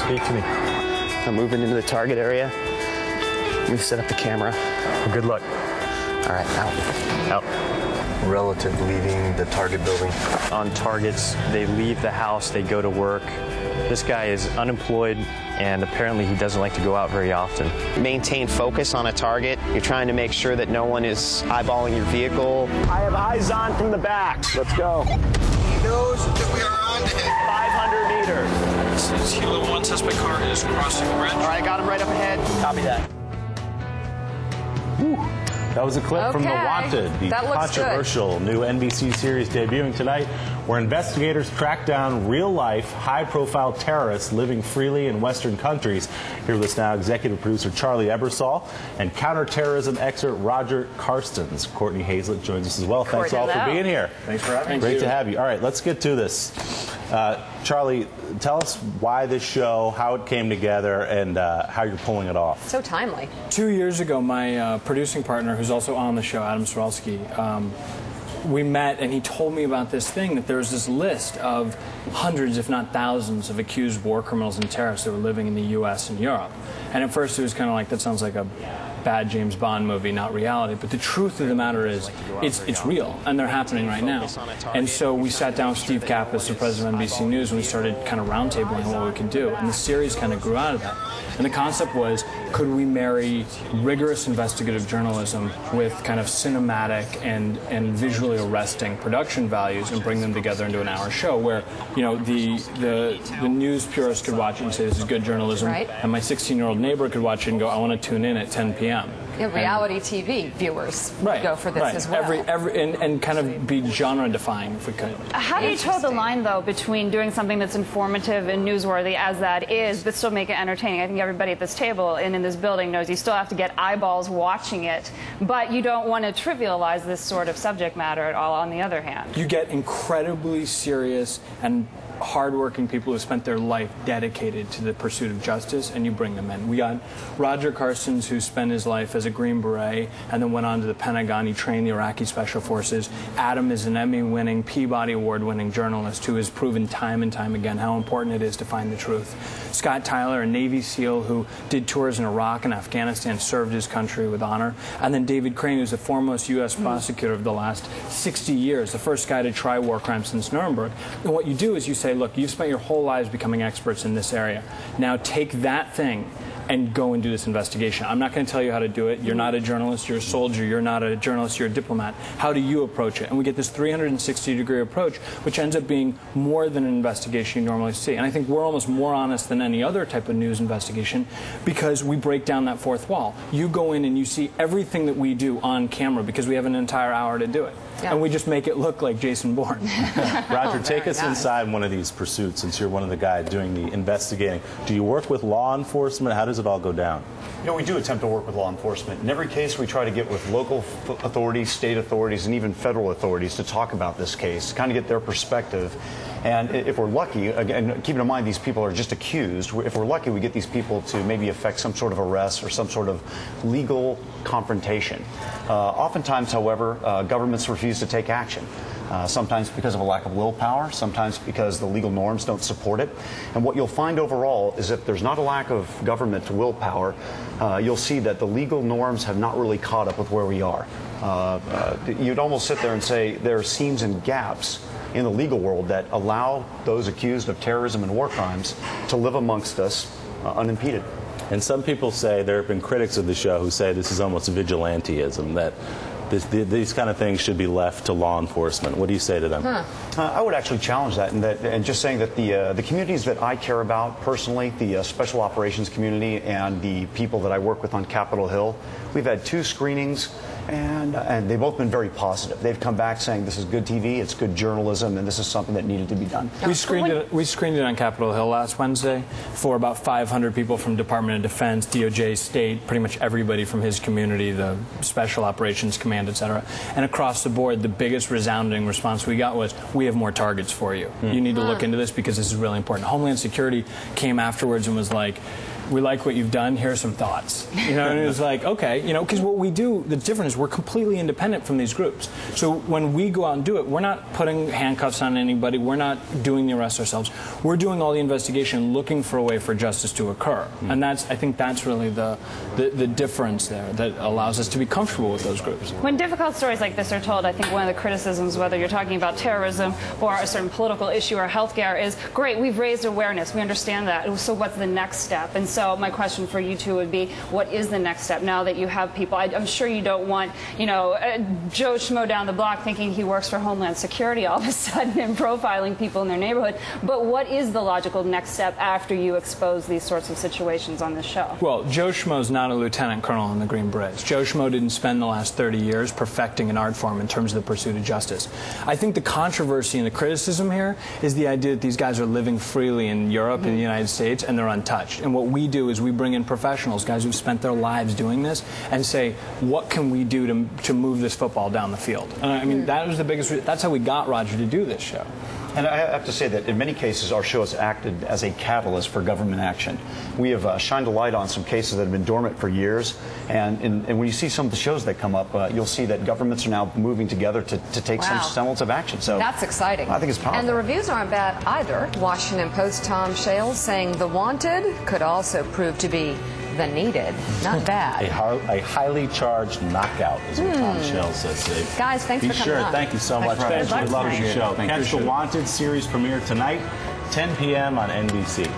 Speak to me. I'm moving into the target area. We've set up the camera. Well, good luck. All right, out. Relative leaving the target building. On targets, they leave the house, they go to work. This guy is unemployed, and apparently he doesn't like to go out very often. Maintain focus on a target. You're trying to make sure that no one is eyeballing your vehicle. I have eyes on from the back. Let's go. He knows that we are on to him. 500 meters. This is Hilo 1. Suspect car is crossing the bridge. All right, I got him right up ahead. Copy that. Whew. That was a clip from The Wanted, the controversial new NBC series debuting tonight, where investigators track down real-life, high-profile terrorists living freely in Western countries. Here with us now, executive producer Charlie Ebersol and counterterrorism expert Roger Carstens. Courtney Hazlett joins us as well. Thanks all for being here. Thanks for having me. Great to have you. All right, let's get to this. Charlie, tell us why this show, how it came together, and how you're pulling it off. So timely. 2 years ago, my producing partner, who's also on the show, Adam Swaralski, we met, and he told me about this thing, that there was this list of hundreds, if not thousands, of accused war criminals and terrorists that were living in the U.S. and Europe. And at first it was kind of like, that sounds like a bad James Bond movie, not reality. But the truth of the matter is, it's real, and they're happening right now. And so we sat down with Steve Kappas, the president of NBC News, and we started kind of roundtabling what we could do. And the series kind of grew out of that. And the concept was, could we marry rigorous investigative journalism with kind of cinematic and visually arresting production values and bring them together into an hour show where, you know, the news purists could watch it and say this is good journalism, and my 16-year-old neighbor could watch it and go, I want to tune in at 10 p.m. Yeah, reality TV viewers go for this as well. And kind of be genre-defying if we could. How do you toe the line, though, between doing something that's informative and newsworthy as that is, but still make it entertaining? I think everybody at this table and in this building knows you still have to get eyeballs watching it, but you don't want to trivialize this sort of subject matter at all, on the other hand. You get incredibly serious and hardworking people who spent their life dedicated to the pursuit of justice, and you bring them in. We got Roger Carstens, who spent his life as a Green Beret and then went on to the Pentagon. He trained the Iraqi Special Forces. Adam is an Emmy-winning, Peabody Award-winning journalist who has proven time and time again how important it is to find the truth. Scott Tyler, a Navy SEAL who did tours in Iraq and Afghanistan, served his country with honor. And then David Crane, who's the foremost U.S. prosecutor of the last 60 years, the first guy to try war crimes since Nuremberg. And what you do is you say, look, you've spent your whole lives becoming experts in this area. Now take that thing and go and do this investigation. I'm not going to tell you how to do it. You're not a journalist, you're a soldier, you're not a journalist, you're a diplomat. How do you approach it? And we get this 360-degree approach, which ends up being more than an investigation you normally see. And I think we're almost more honest than any other type of news investigation because we break down that fourth wall. You go in and you see everything that we do on camera because we have an entire hour to do it. Yeah. And we just make it look like Jason Bourne. Roger, take us inside one of these pursuits, since you're one of the guys doing the investigating. Do you work with law enforcement? How does it all go down? You know, we do attempt to work with law enforcement. In every case, we try to get with local authorities, state authorities, and even federal authorities to talk about this case, kind of get their perspective. And if we're lucky, again, keeping in mind these people are just accused, if we're lucky, we get these people to maybe effect some sort of arrest or some sort of legal confrontation. Oftentimes, however, governments refuse to take action. Sometimes because of a lack of willpower, sometimes because the legal norms don't support it. And what you'll find overall is if there's not a lack of government willpower, you'll see that the legal norms have not really caught up with where we are. You'd almost sit there and say there are seams and gaps in the legal world that allow those accused of terrorism and war crimes to live amongst us unimpeded. And some people say, there have been critics of the show who say this is almost vigilantism, that these kind of things should be left to law enforcement. What do you say to them? I would actually challenge that, and just saying that the communities that I care about personally, the special operations community and the people that I work with on Capitol Hill, we've had 2 screenings, and they've both been very positive. They've come back saying this is good TV, it's good journalism, and this is something that needed to be done. We screened it on Capitol Hill last Wednesday for about 500 people from Department of Defense, DOJ, State, pretty much everybody from his community, the Special Operations Command, etc. And across the board, the biggest resounding response we got was, we have more targets for you. You need to look into this because this is really important. Homeland Security came afterwards and was like, we like what you've done, here are some thoughts. You know, and it was like, okay, you know, because what we do, the difference is we're completely independent from these groups. So when we go out and do it, we're not putting handcuffs on anybody, we're not doing the arrest ourselves. We're doing all the investigation, looking for a way for justice to occur. And that's, I think that's really the difference there that allows us to be comfortable with those groups. When difficult stories like this are told, I think one of the criticisms, whether you're talking about terrorism or a certain political issue or healthcare, is great, we've raised awareness, we understand that, so what's the next step? And so my question for you two would be, what is the next step now that you have people? I'm sure you don't want, you know, Joe Schmo down the block thinking he works for Homeland Security all of a sudden and profiling people in their neighborhood. But what is the logical next step after you expose these sorts of situations on this show? Well, Joe Schmo's not a lieutenant colonel in the Green Berets. Joe Schmo didn't spend the last 30 years perfecting an art form in terms of the pursuit of justice. I think the controversy and the criticism here is the idea that these guys are living freely in Europe and the United States and they're untouched. And what we do is we bring in professionals, guys who've spent their lives doing this, and say, what can we do to move this football down the field? And I mean, that was the biggest, that's how we got Roger to do this show. And I have to say that in many cases, our show has acted as a catalyst for government action. We have shined a light on some cases that have been dormant for years. And when you see some of the shows that come up, you'll see that governments are now moving together to take some semblance of action. So that's exciting. I think it's powerful. And the reviews aren't bad either. Washington Post Tom Shales saying The Wanted could also prove to be The Needed. Not bad. A highly charged knockout is what Tom Shales says. Guys, thanks for coming on. Thank you so much. Thanks. Good luck with the show. Catch the Wanted series premiere tonight, 10 p.m. on NBC.